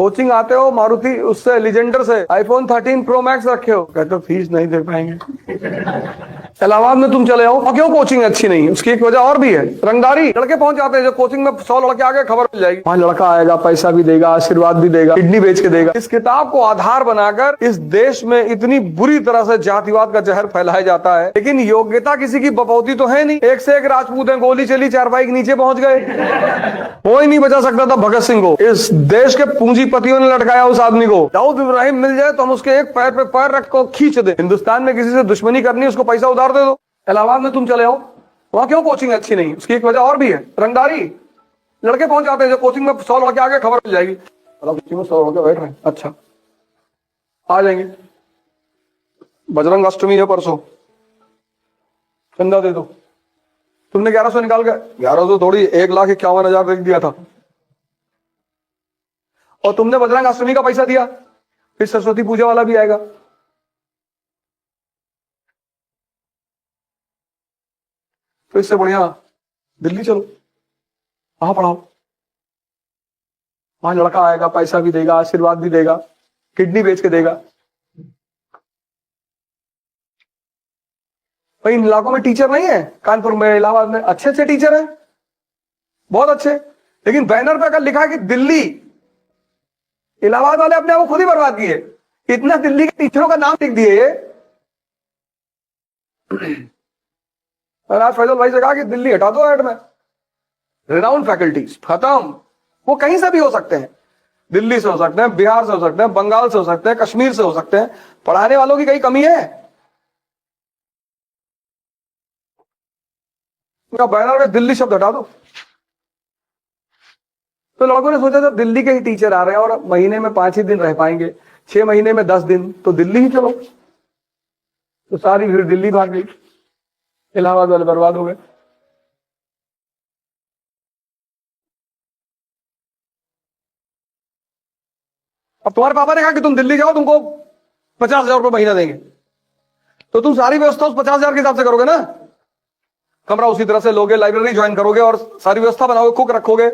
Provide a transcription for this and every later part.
Coaching आते हो मारुति उससे लीजेंडर से आईफोन 13 प्रो मैक्स रखे हो, कहते हो फीस नहीं दे पाएंगे। इलाहाबाद में तुम चले आओ, और क्यों कोचिंग अच्छी नहीं है? उसकी एक वजह और भी है, रंगदारी। लड़के पहुंच जाते हैं जो कोचिंग में 100 लड़के आगे खबर मिल जाएगी, वहां लड़का आएगा, पैसा भी देगा, आशीर्वाद भी देगा, किडनी बेच के देगा। इस किताब को आधार बनाकर इस देश में इतनी बुरी तरह से जातिवाद का जहर फैलाया जाता है, लेकिन योग्यता किसी की बपौती तो है नहीं। एक से एक राजपूत है, गोली चली, चारपाई के नीचे पहुंच गए, कोई नहीं बचा सकता था भगत सिंह को। इस देश के पूंजीपतियों ने लटकाया उस आदमी को। दाऊद इब्राहिम मिल जाए तो हम उसके एक पैर पे पैर रख को खींच दे। हिंदुस्तान में किसी से दुश्मनी करनी, उसको पैसा उधार दे दो। इलाहाबाद में तुम चले आओ, वहां क्यों कोचिंग अच्छी नहीं? उसकी एक वजह और भी है, रंगदारी। लड़के पहुंच जाते हैं जो कोचिंग में 100 लड़के आगे खबर मिल जाएगी, कोचिंग में 100 लड़के बैठ रहे हैं, अच्छा आ जाएंगे, बजरंग अष्टमी है परसों, चंदा दे दो। तुमने 1100 निकाल के, 1100 थोड़ी 1,51,000 रख दिया था, और तुमने बजरंग अष्टमी का पैसा दिया, फिर सरस्वती पूजा वाला भी आएगा। तो इससे बढ़िया दिल्ली चलो, वहां पढ़ाओ, वहां लड़का आएगा, पैसा भी देगा, आशीर्वाद भी देगा, किडनी बेच के देगा। भाई इन इलाकों में टीचर नहीं है, कानपुर में, इलाहाबाद में अच्छे अच्छे टीचर हैं, बहुत अच्छे, लेकिन बैनर पे अगर लिखा है कि दिल्ली, इलाहाबाद वाले अपने आप को खुद ही बर्बाद किए। इतना दिल्ली के टीचरों का नाम लिख दिए। आज फैजल भाई से कहा कि दिल्ली हटा दो ऐड में, रिनाउंड फैकल्टीज खत्म। वो कहीं से भी हो सकते हैं, दिल्ली से हो सकते हैं, बिहार से हो सकते हैं, बंगाल से हो सकते हैं, कश्मीर से हो सकते हैं। पढ़ाने वालों की कहीं कमी है? बैनर में दिल्ली शब्द हटा दो। तो लड़कों ने सोचा जब दिल्ली के ही टीचर आ रहे हैं और महीने में 5 ही दिन रह पाएंगे, 6 महीने में 10 दिन, तो दिल्ली ही चलो। तो सारी भीड़ दिल्ली भाग गई, इलाहाबाद वाले बर्बाद हो गए। अब तुम्हारे पापा ने कहा कि तुम दिल्ली जाओ, तुमको 50,000 रुपये महीना देंगे, तो तुम सारी व्यवस्था उस 50,000 के हिसाब से करोगे ना। कमरा उसी तरह से लोगे, लाइब्रेरी ज्वाइन करोगे और सारी व्यवस्था बनाओगे, कुक रखोगे।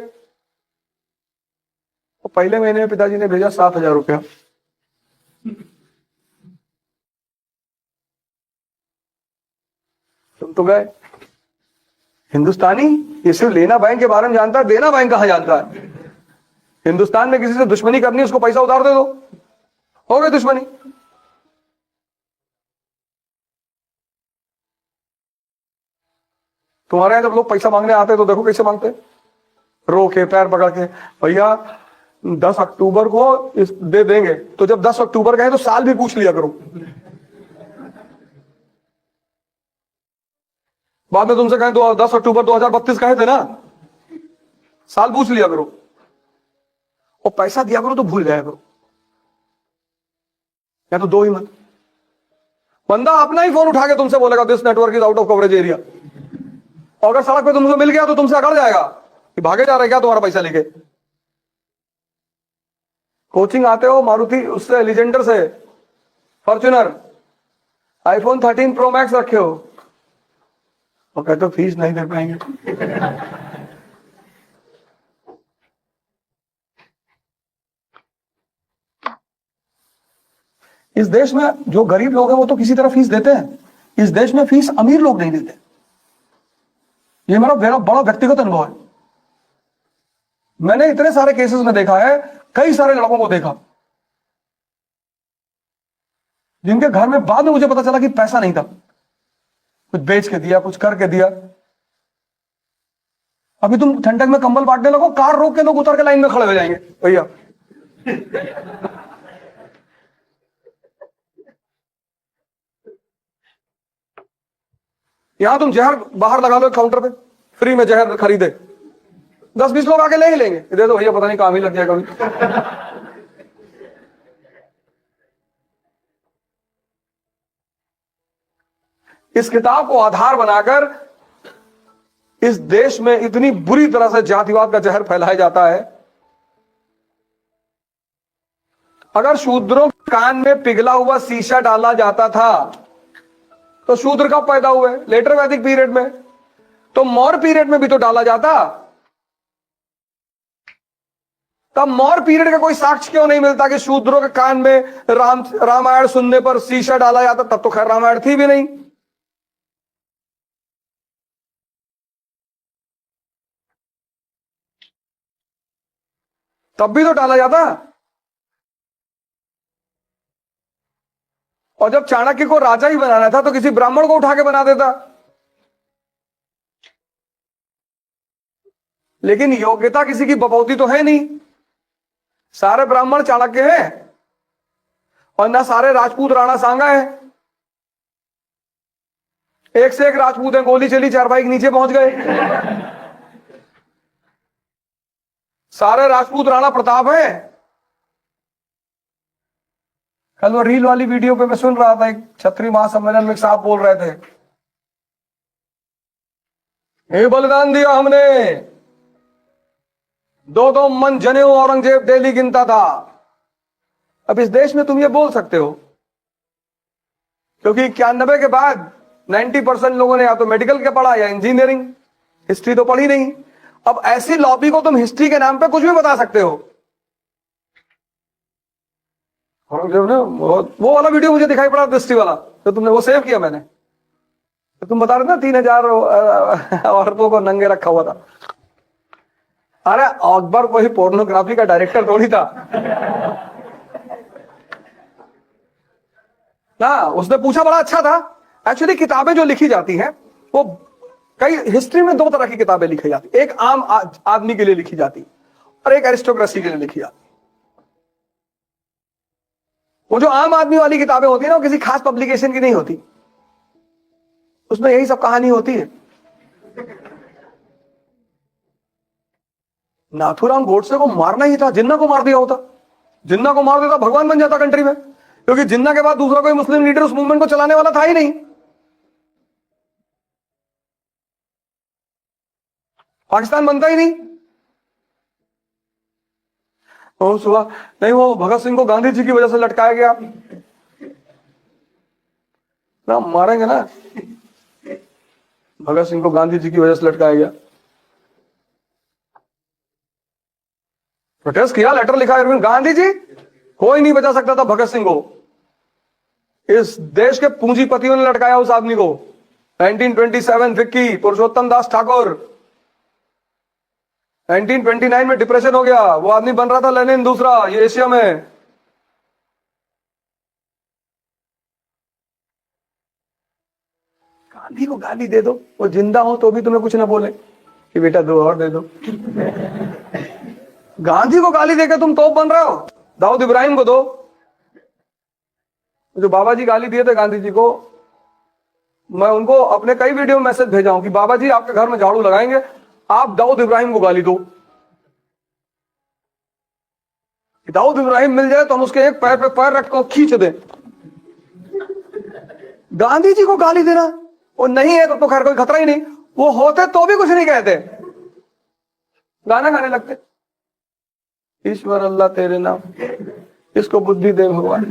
तो पहले महीने में पिताजी ने भेजा 7,000 रुपया। तुम तो गए। हिंदुस्तानी ये सिर्फ लेना बैंक के बारे में जानता है, देना बैंक कहां जानता है। हिंदुस्तान में किसी से दुश्मनी करनी, उसको पैसा उधार दे दो, हो गई दुश्मनी। तुम्हारे यहां जब लोग पैसा मांगने आते हैं तो देखो कैसे मांगते, रो के, पैर पकड़ के, भैया 10 अक्टूबर को इस दे देंगे। तो जब 10 अक्टूबर का है तो साल भी पूछ लिया करो, बाद में तुमसे कहें तो 10 अक्टूबर 2032 कहे थे ना, साल पूछ लिया करो। और पैसा दिया करो तो भूल जाया करो, या तो दो ही मत। बंदा अपना ही फोन उठा के तुमसे बोलेगा this network is out of coverage area, और अगर सड़क पे तुमसे मिल गया तो तुमसे अकड़ जाएगा कि भागे जा रहे क्या तुम्हारा पैसा लेके। कोचिंग आते हो मारुति उससे लीजेंडर से, फॉर्च्यूनर, आईफोन 13 प्रो मैक्स रखे हो, और कहते हो फीस नहीं दे पाएंगे। इस देश में जो गरीब लोग हैं वो तो किसी तरह फीस देते हैं, इस देश में फीस अमीर लोग नहीं देते। ये मेरा बड़ा व्यक्तिगत अनुभव है। मैंने इतने सारे केसेस में देखा है, कई सारे लड़कों को देखा जिनके घर में बाद में मुझे पता चला कि पैसा नहीं था, कुछ बेच के दिया, कुछ करके दिया। अभी तुम ठंडक में कंबल बांटने लगो, कार रोक के लोग उतर के लाइन में खड़े हो जाएंगे, भैया यहां तुम जहर बाहर लगा लो काउंटर पे, फ्री में जहर खरीदे, 10-20 लोग आके ले ही लेंगे, दे दो भैया, पता नहीं काम ही लग जाएगा कभी। इस किताब को आधार बनाकर इस देश में इतनी बुरी तरह से जातिवाद का जहर फैलाया जाता है। अगर शूद्रों के कान में पिघला हुआ शीशा डाला जाता था तो शूद्र कब पैदा हुए? लेटर वैदिक पीरियड में। तो मौर्य पीरियड में भी तो डाला जाता, तब मौर्य पीरियड का कोई साक्ष्य क्यों नहीं मिलता कि शूद्रों के कान में रामायण सुनने पर शीशा डाला जाता? तब तो खैर रामायण थी भी नहीं। तब भी तो डाला जाता। और जब चाणक्य को राजा ही बनाना था तो किसी ब्राह्मण को उठा के बना देता। लेकिन योग्यता किसी की बपौती तो है नहीं। सारे ब्राह्मण चाणक्य हैं और ना सारे राजपूत राणा सांगा है। एक से एक राजपूत है, गोली चली, चारपाई के नीचे पहुंच गए। सारे राजपूत राणा प्रताप है। कल वो रील वाली वीडियो पे मैं सुन रहा था, एक क्षत्रिय महासम्मेलन में साहब बोल रहे थे, हे बलिदान दिया हमने, दो दो मन जनेऊ औरंगजेब डेली गिनता था। अब इस देश में तुम ये बोल सकते हो क्योंकि 91 के बाद 90% लोगों ने या तो मेडिकल के पढ़ा या इंजीनियरिंग, हिस्ट्री तो पढ़ी नहीं। अब ऐसी लॉबी को तुम हिस्ट्री के नाम पे कुछ भी बता सकते हो। औरंगजेब ने वो वाला वीडियो मुझे दिखाई पड़ा दृष्टि वाला, तो तुमने वो सेव किया मैंने, तो तुम बता रहे ना 3000 औरतों को नंगे रखा हुआ था। अरे अकबर कोई पोर्नोग्राफी का डायरेक्टर थोड़ी था ना। उसने पूछा, बड़ा अच्छा था। एक्चुअली किताबें जो लिखी जाती हैं वो कई हिस्ट्री में दो तरह की किताबें लिखी जाती, एक आम आदमी के लिए लिखी जाती और एक एरिस्टोक्रेसी के लिए लिखी जाती। वो जो आम आदमी वाली किताबें होती है ना, वो किसी खास पब्लिकेशन की नहीं होती, उसमें यही सब कहानी होती है। नाथूराम गोडसे को मारना ही था, जिन्ना को मार दिया होता, जिन्ना को मार देता भगवान बन जाता कंट्री में, क्योंकि जिन्ना के बाद दूसरा कोई मुस्लिम लीडर उस मूवमेंट को चलाने वाला था ही नहीं। पाकिस्तान बनता ही नहीं। वो सुबह नहीं, वो भगत सिंह को गांधी जी की वजह से लटकाया गया ना, मारेंगे ना। भगत सिंह को गांधी जी की वजह से लटकाया गया, प्रोटेस्ट किया, लेटर लिखा अरविंद गांधी जी, कोई नहीं बचा सकता था भगत सिंह को। इस देश के पूंजीपतियों ने लटकाया उस आदमी को। 1927 विक्की पुरुषोत्तम दास ठाकुर, 1929 में डिप्रेशन हो गया, वो आदमी बन रहा था लेनिन दूसरा ये एशिया में। गांधी को गाली दे दो, वो जिंदा हो तो भी तुम्हें कुछ ना बोले कि बेटा दो और दे दो। गांधी को गाली देकर तुम तोप बन रहे हो। दाऊद इब्राहिम को दो, जो बाबा जी गाली दिए थे गांधी जी को, मैं उनको अपने कई वीडियो में मैसेज भेजा हूं कि बाबा जी आपके घर में झाड़ू लगाएंगे, आप दाऊद इब्राहिम को गाली दो। दाऊद इब्राहिम मिल जाए तो हम उसके एक पैर पे पैर रखकर खींच दें। गांधी जी को गाली देना, वो नहीं है तो खैर कोई खतरा ही नहीं, वो होते तो भी कुछ नहीं कहते, गाना गाने लगते, ईश्वर अल्लाह तेरे नाम, इसको बुद्धि दे भगवान।